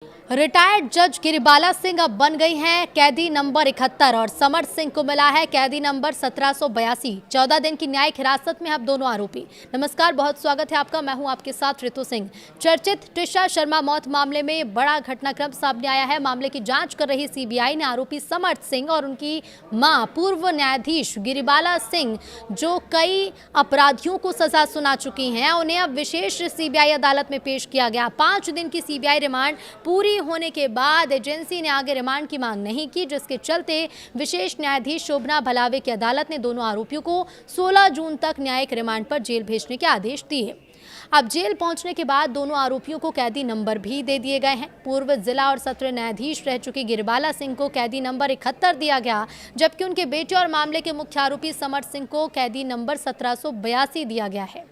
Retired जज गिरिबाला सिंह अब बन गई हैं कैदी नंबर 71 और समर सिंह को मिला है कैदी नंबर 1782। 14 दिन की न्यायिक हिरासत में अब दोनों आरोपी। नमस्कार, बहुत स्वागत है आपका। मैं हूं आपके साथ ऋतु सिंह। चर्चित टिशा शर्मा मौत मामले में बड़ा घटनाक्रम सामने आया है। मामले की जांच कर रही सीबीआई ने आरोपी समर सिंह और उनकी मां पूर्व न्यायाधीश गिरिबाला सिंह, जो कई अपराधियों को सजा सुना चुकी हैं, उन्हें अब विशेष सीबीआई अदालत में पेश किया गया। 5 दिन की सीबीआई रिमांड पूरी होने के बाद एजेंसी ने आगे रिमांड की मांग नहीं की, जिसके चलते विशेष न्यायाधीश शोभना भलावे की अदालत ने दोनों आरोपियों को 16 जून तक न्यायिक रिमांड पर जेल भेजने के आदेश दिए। अब जेल पहुंचने के बाद दोनों आरोपियों को कैदी नंबर भी दे दिए गए हैं। पूर्व जिला और सत्र न्यायाधीश रह चुके गिरिबाला सिंह को कैदी नंबर 71 दिया गया, जबकि उनके बेटे और मामले के मुख्य आरोपी समर सिंह को कैदी नंबर 1782 दिया गया है।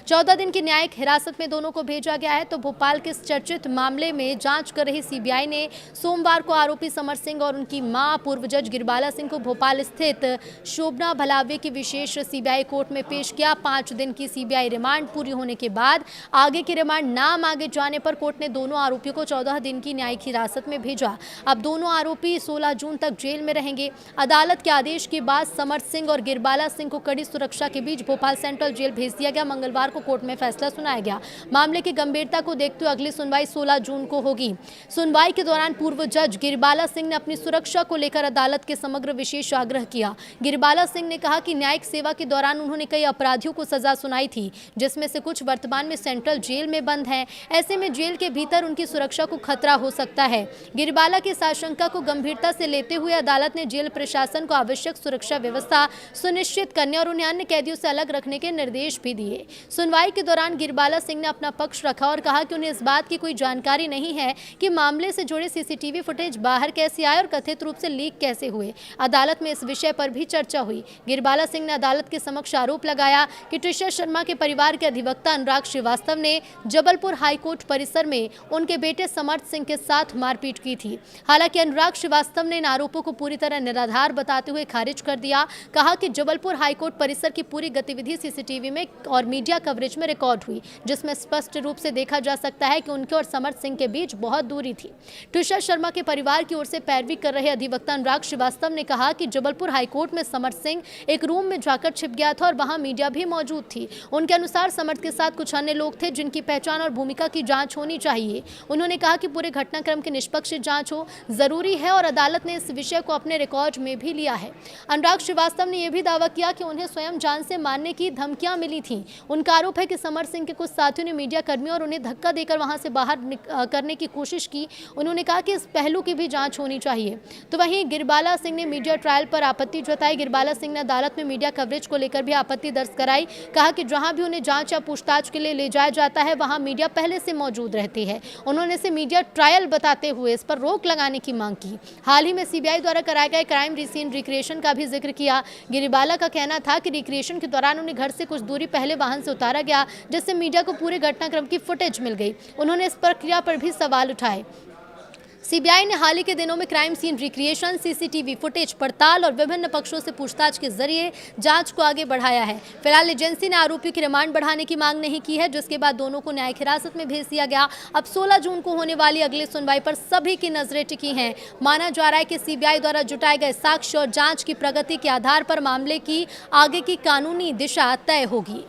14 दिन की न्यायिक हिरासत में दोनों को भेजा गया है। तो भोपाल के इस चर्चित मामले में जांच कर रही सीबीआई ने सोमवार को आरोपी समर सिंह और उनकी मां पूर्व जज गिरिबाला सिंह को भोपाल स्थित शोभना भलावे की विशेष सीबीआई कोर्ट में पेश किया। 5 दिन की सीबीआई रिमांड पूरी होने के बाद आगे की रिमांड ना मांगे जाने पर कोर्ट ने दोनों आरोपियों को 14 दिन की न्यायिक हिरासत में भेजा। अब दोनों आरोपी 16 जून तक जेल में रहेंगे। अदालत के आदेश के बाद समर सिंह और गिरिबाला सिंह को कड़ी सुरक्षा के बीच भोपाल सेंट्रल जेल भेज दिया गया। मंगलवार को कोर्ट में फैसला सुनाया गया। मामले की गंभीरता को देखते हुए अगली सुनवाई 16 जून को होगी। सुनवाई के दौरान पूर्व जज गिरिबाला सिंह ने अपनी सुरक्षा को लेकर अदालत के समग्र विशेष आग्रह किया। गिरिबाला सिंह ने कहा कि न्यायिक सेवा के दौरान उन्होंने कई अपराधियों को सजा सुनाई थी, जिसमें से कुछ वर्तमान में सेंट्रल जेल में बंद हैं। ऐसे में जेल के भीतर उनकी सुरक्षा को खतरा हो सकता है। गिरिबाला की इस आशंका को गंभीरता से लेते हुए अदालत ने जेल प्रशासन को आवश्यक सुरक्षा व्यवस्था सुनिश्चित करने और उन्हें अन्य कैदियों से अलग रखने के निर्देश भी दिए। सुनवाई के दौरान गिरिबाला सिंह ने अपना पक्ष रखा और कहा कि उन्हें इस बात की कोई जानकारी नहीं है कि मामले से जुड़े सीसीटीवी फुटेज बाहर कैसे आए और कथित रूप से लीक कैसे हुए। अदालत में इस विषय पर भी चर्चा हुई। गिरिबाला सिंह ने अदालत के समक्ष आरोप लगाया कि टिशा शर्मा के परिवार के अधिवक्ता अनुराग श्रीवास्तव ने जबलपुर हाईकोर्ट परिसर में उनके बेटे समर सिंह के साथ मारपीट की थी। हालांकि अनुराग श्रीवास्तव ने इन आरोपों को पूरी तरह निराधार बताते हुए खारिज कर दिया। कहा कि जबलपुर हाईकोर्ट परिसर की पूरी गतिविधि सीसीटीवी में और मीडिया कवरेज में रिकॉर्ड हुई, जिसमें स्पष्ट रूप से देखा जा सकता है कि उनके और समर सिंह के बीच बहुत दूरी थी। टिशा शर्मा के परिवार की ओर से पैरवी कर रहे अधिवक्ता अनुराग श्रीवास्तव ने कहा कि जबलपुर हाईकोर्ट में समर सिंह एक रूम में जाकर छिप गया था और वहां मीडिया भी मौजूद थी। उनके अनुसार समर के साथ कुछ अन्य लोग थे जिनकी पहचान और भूमिका की जांच होनी चाहिए। उन्होंने कहा कि पूरे घटनाक्रम की निष्पक्ष जांच हो जरूरी है और अदालत ने इस विषय को अपने रिकॉर्ड में भी लिया है। अनुराग श्रीवास्तव ने यह भी दावा किया कि उन्हें स्वयं जान से मारने की धमकियां मिली थीं। उनका आरोप है कि समर सिंह के कुछ साथियों ने मीडिया कर्मियों और उन्हें धक्का देकर वहां से बाहर करने की कोशिश की। उन्होंने कहा कि इस पहलू की भी जांच होनी चाहिए। तो वहीं गिरिबाला सिंह ने मीडिया ट्रायल पर आपत्ति जताई। गिरिबाला सिंह ने अदालत में मीडिया कवरेज को लेकर भी आपत्ति दर्ज कराई। कहा कि जहां भी उन्हें जांच या पूछताछ के लिए ले जाया जाता है वहां मीडिया पहले से मौजूद रहती है। उन्होंने इसे मीडिया ट्रायल बताते हुए इस पर रोक लगाने की मांग की। हाल ही में सीबीआई द्वारा कराए गए क्राइम सीन रिक्रिएशन का भी जिक्र किया। गिरिबाला का कहना था कि रिक्रिएशन के दौरान उन्हें घर से कुछ दूरी पहले वाहन से उतारा गया, जिससे मीडिया को पूरे घटनाक्रम की फुटेज मिल गई। उन्होंने इस प्रक्रिया पर भी सवाल उठाए। सीबीआई ने हाल ही के दिनों में crime scene recreation, CCTV footage पड़ताल और विभिन्न पक्षों से पूछताछ के जरिए जांच को आगे बढ़ाया है। फिलहाल एजेंसी ने आरोपी की रिमांड बढ़ाने की मांग नहीं की है, जिसके बाद दोनों को न्यायिक हिरासत में भेज दिया गया। अब 16 जून को होने वाली अगली सुनवाई पर सभी की नजरें टिकी हैं। माना जा रहा है कि सीबीआई द्वारा जुटाए गए साक्ष्य और जांच की प्रगति के आधार पर मामले की आगे की कानूनी दिशा तय होगी।